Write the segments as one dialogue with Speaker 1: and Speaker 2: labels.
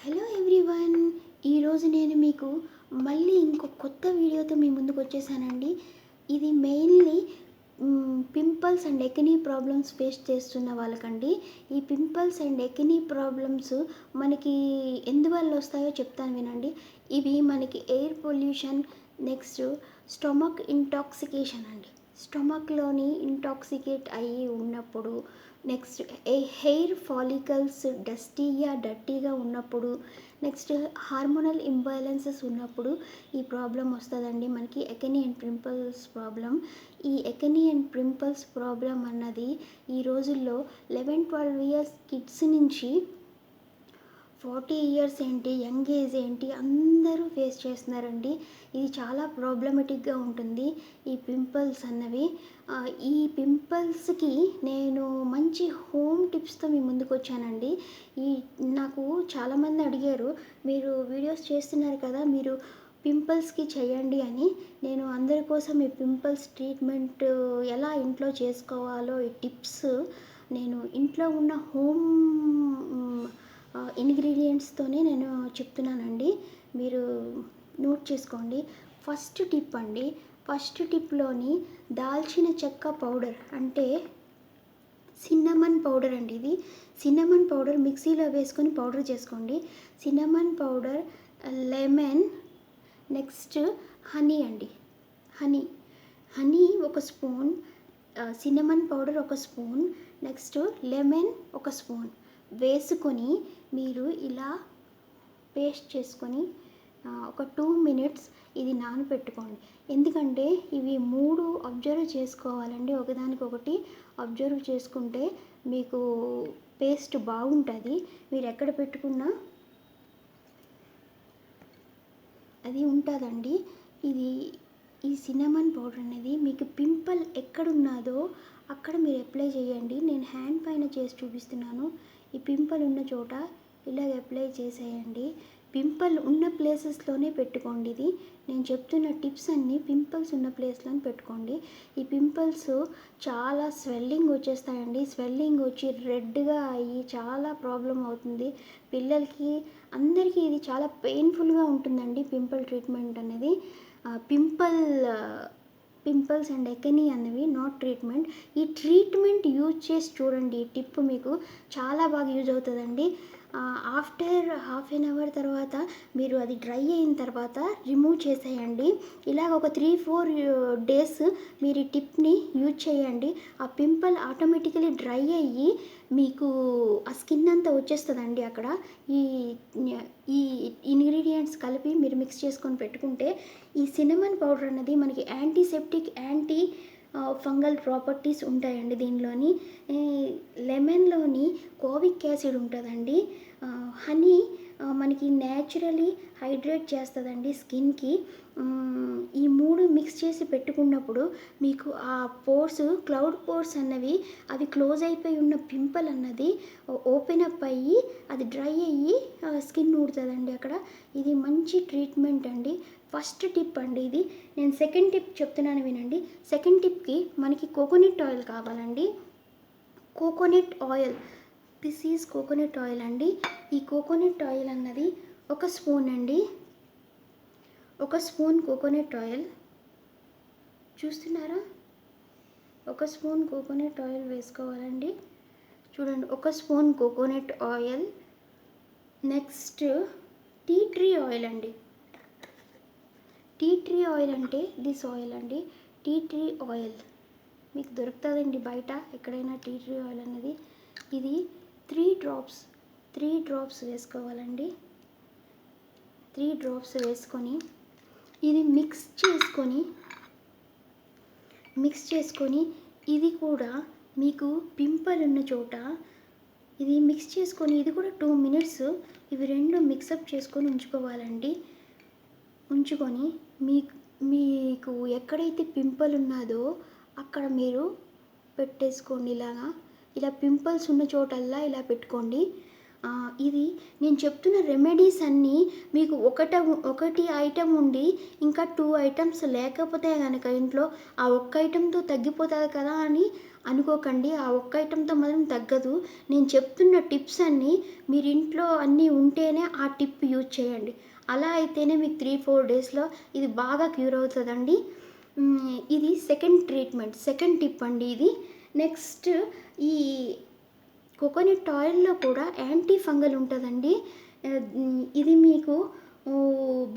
Speaker 1: Hello everyone. ఈరోజు నేను మీకు మళ్ళీ ఇంకో కొత్త వీడియోతో మీ ముందుకు వచ్చేసానండి. ఇది mainly pimples and acne problems face చేస్తున్న వాళ్ళకండి. ఈ పింపుల్స్ అండ్ ఎకినీ ప్రాబ్లమ్స్ మనకి ఎందువల్ల వస్తాయో చెప్తాను వినండి. ఇవి మనకి air pollution, next stomach intoxication అండి. స్టమక్లోని ఇంటాక్సికేట్ అయ్యి ఉన్నప్పుడు, నెక్స్ట్ హెయిర్ ఫాలికల్స్ డర్టీగా ఉన్నప్పుడు, నెక్స్ట్ హార్మోనల్ ఇంబ్యాలెన్సెస్ ఉన్నప్పుడు ఈ ప్రాబ్లం వస్తుందండి మనకి ఎకినీ అండ్ పింపుల్స్ ప్రాబ్లం. ఈ ఎకినీ అండ్ పింపుల్స్ ప్రాబ్లం అన్నది ఈ రోజుల్లో 11-12 ఇయర్స్ కిడ్స్ నుంచి 40 ఇయర్స్ ఏంటి, యంగ్ ఏజ్ ఏంటి, అందరూ ఫేస్ చేస్తున్నారండి. ఇది చాలా ప్రాబ్లమెటిక్గా ఉంటుంది ఈ పింపుల్స్ అన్నవి. ఈ పింపుల్స్కి నేను మంచి హోమ్ టిప్స్తో మీ ముందుకు వచ్చానండి. నాకు చాలామంది అడిగారు, మీరు వీడియోస్ చేస్తున్నారు కదా, మీరు పింపుల్స్కి చేయండి అని. నేను అందరి కోసం ఈ పింపుల్స్ ట్రీట్మెంట్ ఎలా ఇంట్లో చేసుకోవాలో ఈ టిప్స్ నేను ఇంట్లో ఉన్న హోమ్ ఇంగ్రీడియంట్స్తోనే నేను చెప్తున్నానండి. మీరు నోట్ చేసుకోండి. ఫస్ట్ టిప్ అండి. ఫస్ట్ టిప్లోని దాల్చిన చెక్క పౌడర్ అంటే సిన్నమన్ పౌడర్ అండి. ఇది సిన్నమన్ పౌడర్ మిక్సీలో వేసుకొని పౌడర్ చేసుకోండి. Cinnamon powder, lemon, next honey అండి. హనీ ఒక స్పూన్, సిన్నమన్ పౌడర్ ఒక స్పూన్, నెక్స్ట్ లెమన్ ఒక స్పూన్ వేసుకొని మీరు ఇలా పేస్ట్ చేసుకొని ఒక 2 minutes ఇది నానబెట్టుకోండి. ఎందుకంటే ఇవి 3 అబ్జర్వ్ చేసుకోవాలండి. ఒకదానికొకటి అబ్జర్వ్ చేసుకుంటే మీకు పేస్ట్ బాగుంటుంది. మీరు ఎక్కడ పెట్టుకున్నా అది ఉంటుందండి. ఈ సిన్నమన్ పౌడర్ అనేది మీకు పింపుల్ ఎక్కడున్నదో అక్కడ మీరు అప్లై చేయండి. నేను హ్యాండ్ పైన చేసి చూపిస్తున్నాను. ఈ పింపుల్ ఉన్న చోట ఇలాగ అప్లై చేసేయండి. పింపుల్ ఉన్న ప్లేసెస్లోనే పెట్టుకోండి. ఇది నేను చెప్తున్న టిప్స్ అన్నీ పింపుల్స్ ఉన్న ప్లేస్లోనే పెట్టుకోండి. ఈ పింపుల్స్ చాలా స్వెల్లింగ్ వచ్చేస్తాయండి. స్వెల్లింగ్ వచ్చి రెడ్గా అయ్యి చాలా ప్రాబ్లం అవుతుంది. పిల్లలకి అందరికీ ఇది చాలా పెయిన్ఫుల్గా ఉంటుందండి పింపుల్ ట్రీట్మెంట్ అనేది. పింపుల్స్ అండ్ ఎకినీ అనేవి నాట్ ట్రీట్మెంట్. ఈ ట్రీట్మెంట్ యూజ్ చేసి చూడండి. ఈ టిప్ మీకు చాలా బాగా యూజ్ అవుతుందండి. ఆఫ్టర్ హాఫ్ ఎన్ అవర్ తర్వాత మీరు అది డ్రై అయిన తర్వాత రిమూవ్ చేసేయండి. ఇలాగ ఒక 3-4 days మీరు ఈ టిప్ని యూజ్ చేయండి. ఆ పింపుల్ ఆటోమేటికలీ డ్రై అయ్యి మీకు ఆ స్కిన్ అంతా వచ్చేస్తుందండి. అక్కడ ఈ ఇంగ్రీడియంట్స్ కలిపి మీరు మిక్స్ చేసుకొని పెట్టుకుంటే ఈ సిన్నమన్ పౌడర్ అనేది మనకి యాంటీసెప్టిక్, యాంటీ ఫంగల్ ప్రాపర్టీస్ ఉంటాయండి దీనిలోని. లెమన్లోని కోవిక్ యాసిడ్ ఉంటుందండి. హనీ మనకి న్యాచురలీ హైడ్రేట్ చేస్తుందండి స్కిన్కి. ఈ 3 మిక్స్ చేసి పెట్టుకున్నప్పుడు మీకు ఆ పోర్స్, క్లౌడ్ పోర్స్ అన్నవి అవి క్లోజ్ అయిపోయి ఉన్న పింపుల్ అన్నది ఓపెన్ అప్ అయ్యి అది డ్రై అయ్యి స్కిన్ ఊడుతుందండి అక్కడ. ఇది మంచి ట్రీట్మెంట్ అండి. ఫస్ట్ టిప్ అండి ఇది. నేను సెకండ్ టిప్ చెప్తున్నాను వినండి. సెకండ్ టిప్కి మనకి కోకోనట్ ఆయిల్ కావాలండి. Coconut oil, this is coconut oil అండి. ఈ కోకోనట్ ఆయిల్ అన్నది ఒక స్పూన్ అండి. ఒక స్పూన్ కోకోనట్ ఆయిల్ చూస్తున్నారా? ఒక స్పూన్ కోకోనట్ ఆయిల్ వేసుకోవాలండి. చూడండి, ఒక spoon coconut oil. Next tea tree oil అండి. టీ ట్రీ ఆయిల్ అంటే దిస్ ఆయిల్ అండి. టీ ట్రీ ఆయిల్ మీకు దొరుకుతుందండి బయట ఎక్కడైనా. టీ ట్రీ ఆయిల్ అనేది ఇది 3 drops వేసుకోవాలండి. 3 drops వేసుకొని ఇది మిక్స్ చేసుకొని ఇది కూడా మీకు పింపుల్ ఉన్న చోట ఇది మిక్స్ చేసుకొని ఇది కూడా 2 minutes ఇవి రెండు మిక్సప్ చేసుకొని ఉంచుకోవాలండి. ఉంచుకొని మీకు ఎక్కడైతే పింపుల్ ఉన్నదో అక్కడ మీరు పెట్టేసుకోండి. ఇలా పింపుల్స్ ఉన్న చోటల్లా ఇలా పెట్టుకోండి. ఇది నేను చెప్తున్న రెమెడీస్ అన్నీ మీకు ఒకటి ఐటమ్ ఉండి ఇంకా 2 items లేకపోతే కనుక ఇంట్లో ఆ ఒక్క ఐటెంతో తగ్గిపోతుంది కదా అని అనుకోకండి. ఆ ఒక్క ఐటెంతో మాత్రం తగ్గదు. నేను చెప్తున్న టిప్స్ అన్నీ మీరు ఇంట్లో అన్నీ ఉంటేనే ఆ టిప్ యూజ్ చేయండి. అలా అయితేనే మీకు 3-4 డేస్‌లో ఇది బాగా క్యూర్ అవుతదండి. ఇది సెకండ్ టిప్ అండి ఇది. నెక్స్ట్ ఈ కోకోనట్ ఆయిల్‌లో కూడా యాంటీ ఫంగల్ ఉంటదండి. ఇది మీకు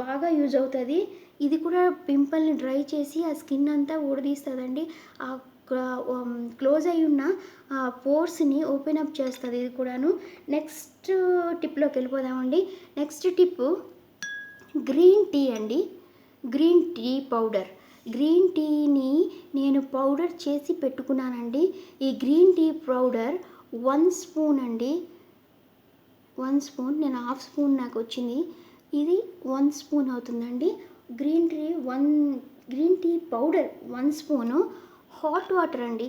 Speaker 1: బాగా యూజ్ అవుతది. ఇది కూడా పింపుల్‌ని డ్రై చేసి ఆ స్కిన్ అంతా ఊడదీస్తదండి. క్లోజ్ అయ్యి ఉన్న పోర్స్‌ని ఓపెన్ అప్ చేస్తది ఇది కూడాను. నెక్స్ట్ టిప్‌లోకి వెళ్ళిపోదామండి. నెక్స్ట్ టిప్పు గ్రీన్ టీ అండి. Green tea powder. గ్రీన్ టీని నేను పౌడర్ చేసి పెట్టుకున్నానండి. ఈ గ్రీన్ టీ పౌడర్ 1 స్పూన్ అండి. 1 స్పూన్, నేను హాఫ్ స్పూన్ నాకు వచ్చింది. ఇది 1 స్పూన్ అవుతుందండి. Green tea powder 1 spoon. Hot water అండి.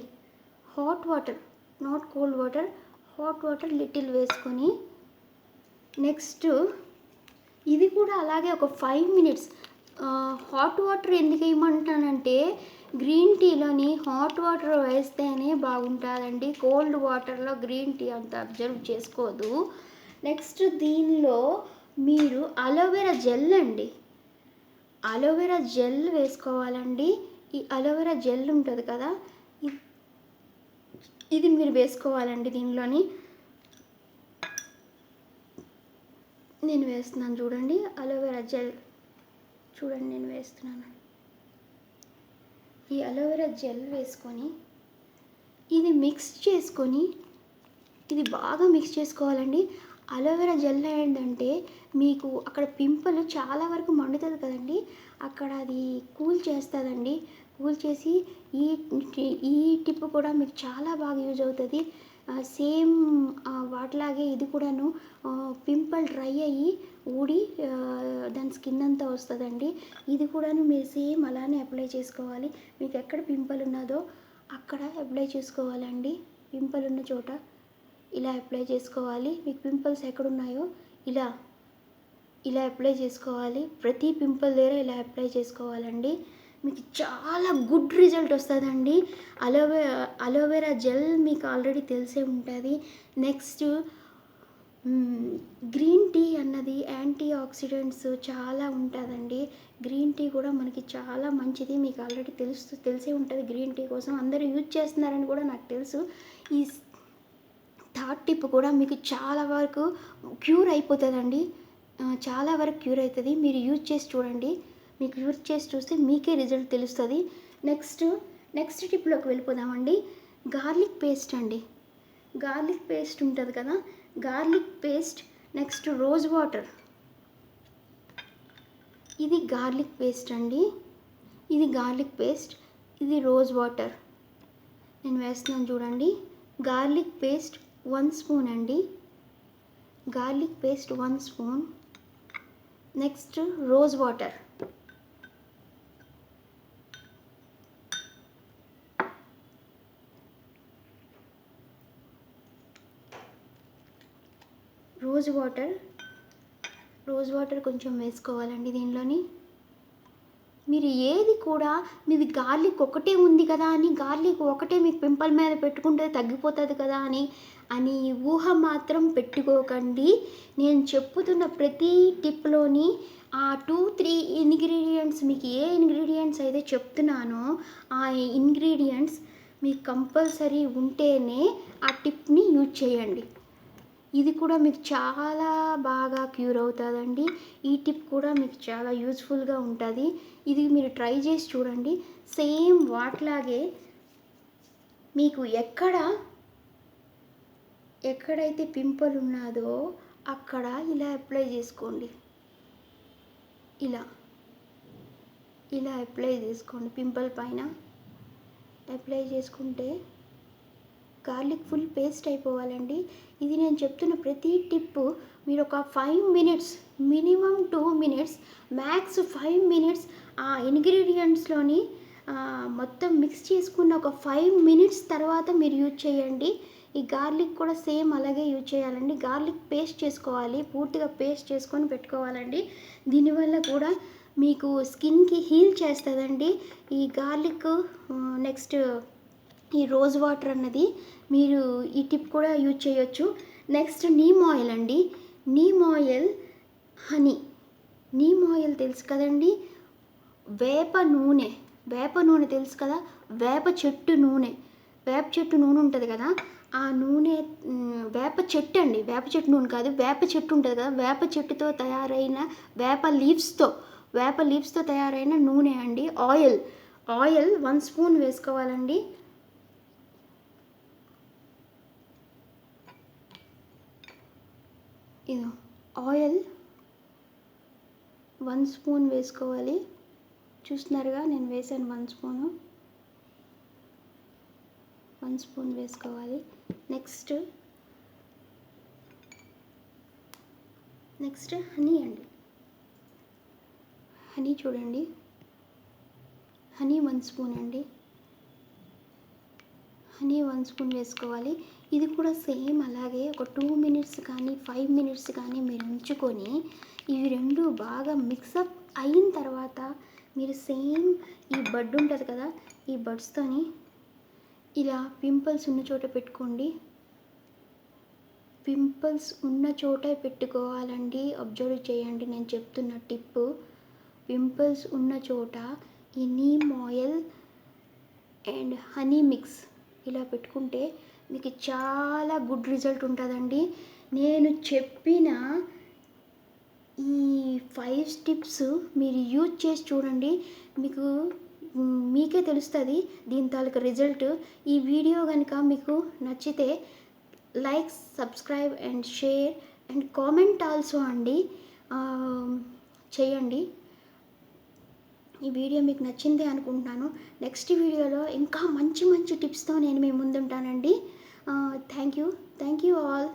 Speaker 1: Hot water, not cold water, hot water little వేసుకొని, నెక్స్ట్ ఇది కూడా అలాగే ఒక 5 మినిట్స్. హాట్ వాటర్ ఎందుకు వేయమంటానంటే గ్రీన్ టీలోని హాట్ వాటర్ వేస్తేనే బాగుంటుందండి. కోల్డ్ వాటర్లో గ్రీన్ టీ అంత అబ్జర్వ్ చేసుకోదు. నెక్స్ట్ దీనిలో మీరు అలోవెరా జెల్ అండి. అలోవెరా జెల్ వేసుకోవాలండి. ఈ అలోవెరా జెల్ ఉంటుంది కదా, ఇది మీరు వేసుకోవాలండి దీనిలోని. నేను వేస్తున్నాను చూడండి, అలోవెరా జెల్ చూడండి నేను వేస్తున్నాను. ఈ అలోవెరా జెల్ వేసుకొని ఇది మిక్స్ చేసుకొని, ఇది బాగా మిక్స్ చేసుకోవాలండి. అలోవెరా జెల్ ఏంటంటే మీకు అక్కడ పింపుల్ చాలా వరకు మండుతుంది కదండి, అక్కడ అది కూల్ చేస్తుందండి. కూల్ చేసి ఈ టిప్ కూడా మీకు చాలా బాగా యూజ్ అవుతుంది. సేమ్ వాటిలాగే ఇది కూడాను పింపుల్ డ్రై అయ్యి ఊడి దాని స్కిన్ అంతా వస్తుందండి. ఇది కూడాను మీరు సేమ్ అలానే అప్లై చేసుకోవాలి. మీకు ఎక్కడ పింపుల్ ఉన్నదో అక్కడ అప్లై చేసుకోవాలండి. పింపుల్ ఉన్న చోట ఇలా అప్లై చేసుకోవాలి. మీకు పింపుల్స్ ఎక్కడున్నాయో ఇలా అప్లై చేసుకోవాలి. ప్రతి పింపుల్ దగ్గర ఇలా అప్లై చేసుకోవాలండి. మీకు చాలా గుడ్ రిజల్ట్ వస్తుందండి. అలోవెరా జెల్ మీకు ఆల్రెడీ తెలిసే ఉంటుంది. నెక్స్ట్ గ్రీన్ టీ అన్నది యాంటీ ఆక్సిడెంట్స్ చాలా ఉంటుందండి. గ్రీన్ టీ కూడా మనకి చాలా మంచిది. మీకు ఆల్రెడీ తెలిసే ఉంటుంది. గ్రీన్ టీ కోసం అందరూ యూజ్ చేస్తున్నారని కూడా నాకు తెలుసు. ఈ థర్డ్ టిప్ కూడా మీకు చాలా వరకు క్యూర్ అయిపోతుందండి. చాలా వరకు క్యూర్ అవుతుంది. మీరు యూజ్ చేసి చూడండి. మీకు యూజ్ చేసి చూస్తే మీకే రిజల్ట్ తెలుస్తుంది. నెక్స్ట్ టిప్లోకి వెళ్ళిపోదామండి. గార్లిక్ పేస్ట్ అండి. గార్లిక్ పేస్ట్ ఉంటుంది కదా, garlic paste. Next rose water. ఇది గార్లిక్ పేస్ట్ అండి. ఇది గార్లిక్ పేస్ట్, ఇది రోజ్ వాటర్. నేను వేస్తున్నాను చూడండి. గార్లిక్ పేస్ట్ 1 స్పూన్ అండి. Garlic paste 1 spoon. Next rose water. Rose water కొంచెం వేసుకోవాలండి దీనిలోని. మీరు ఏది కూడా మీది గార్లిక్ ఒకటే ఉంది కదా అని, గార్లిక్ ఒకటే మీకు పింపుల్ మీద పెట్టుకుంటే తగ్గిపోతుంది కదా అని ఊహ మాత్రం పెట్టుకోకండి. నేను చెప్పుతున్న ప్రతి టిప్లోని ఆ 2-3 ఇంగ్రీడియంట్స్, మీకు ఏ ఇంగ్రీడియంట్స్ అయితే చెప్తున్నానో ఆ ఇంగ్రీడియంట్స్ మీకు కంపల్సరీ ఉంటేనే ఆ టిప్ని యూజ్ చేయండి. ఇది కూడా మీకు చాలా బాగా క్యూర్ అవుతుందండి. ఈ టిప్ కూడా మీకు చాలా యూజ్ఫుల్గా ఉంటుంది. ఇది మీరు ట్రై చేసి చూడండి. సేమ్ వాటిలాగే మీకు ఎక్కడైతే పింపుల్ ఉన్నదో అక్కడ ఇలా అప్లై చేసుకోండి. ఇలా అప్లై చేసుకోండి. పింపుల్ పైన అప్లై చేసుకుంటే గార్లిక్ ఫుల్ పేస్ట్ అయిపోవాలండి. ఇది నేను చెప్తున్న ప్రతి టిప్పు మీరు ఒక 5 minutes, minimum 2 minutes, max 5 minutes ఆ ఇంగ్రీడియంట్స్లోని మొత్తం మిక్స్ చేసుకున్న ఒక 5 మినిట్స్ తర్వాత మీరు యూజ్ చేయండి. ఈ గార్లిక్ కూడా సేమ్ అలాగే యూజ్ చేయాలండి. గార్లిక్ పేస్ట్ చేసుకోవాలి, పూర్తిగా పేస్ట్ చేసుకొని పెట్టుకోవాలండి. దీనివల్ల కూడా మీకు స్కిన్కి హీల్ చేస్తుందండి ఈ గార్లిక్. నెక్స్ట్ ఈ రోజ్ వాటర్ అన్నది మీరు ఈ టిప్ కూడా యూజ్ చేయొచ్చు. నెక్స్ట్ నీమ్ ఆయిల్ అండి. Neem oil, honey. Neem oil తెలుసు కదండి, వేప నూనె. వేప నూనె తెలుసు కదా, వేప చెట్టు నూనె. వేప చెట్టు నూనె ఉంటుంది కదా, ఆ నూనె వేప చెట్టు అండి, వేప చెట్టు నూనె కాదు, వేప చెట్టు ఉంటుంది కదా, వేప చెట్టుతో తయారైన వేప లీవ్స్తో తయారైన నూనె అండి. ఆయిల్ 1 స్పూన్ వేసుకోవాలండి. ఇది ఆయిల్ 1 స్పూన్ వేసుకోవాలి. చూస్తున్నారుగా, నేను వేసాను 1 స్పూను. 1 స్పూన్ వేసుకోవాలి. నెక్స్ట్ హనీ అండి. హనీ చూడండి, హనీ 1 స్పూన్ అండి. హనీ 1 స్పూన్ వేసుకోవాలి. ఇది కూడా సేమ్ అలాగే ఒక 2 మినిట్స్ కానీ 5 మినిట్స్ కానీ మీరు ఉంచుకొని ఇవి రెండు బాగా మిక్సప్ అయిన తర్వాత మీరు సేమ్ ఈ బడ్ ఉంటుంది కదా, ఈ బడ్స్తోని ఇలా పింపుల్స్ ఉన్న చోట పెట్టుకోండి. పింపుల్స్ ఉన్న చోట పెట్టుకోవాలండి. అబ్జర్వ్ చేయండి నేను చెప్తున్న టిప్పు. పింపుల్స్ ఉన్న చోట ఈ neem oil and honey mix ఇలా పెట్టుకుంటే మీకు చాలా గుడ్ రిజల్ట్ ఉంటుందండి. నేను చెప్పిన ఈ 5 స్టెప్స్ మీరు యూజ్ చేసి చూడండి, మీకే తెలుస్తుంది దీని తాలూకు రిజల్ట్. ఈ వీడియో కనుక మీకు నచ్చితే like, subscribe and share and comment also అండి చేయండి. ఈ వీడియో మీకు నచ్చిందే అనుకుంటున్నాను. నెక్స్ట్ వీడియోలో ఇంకా మంచి టిప్స్తో నేను మీ ముందుంటానండి. Thank you all.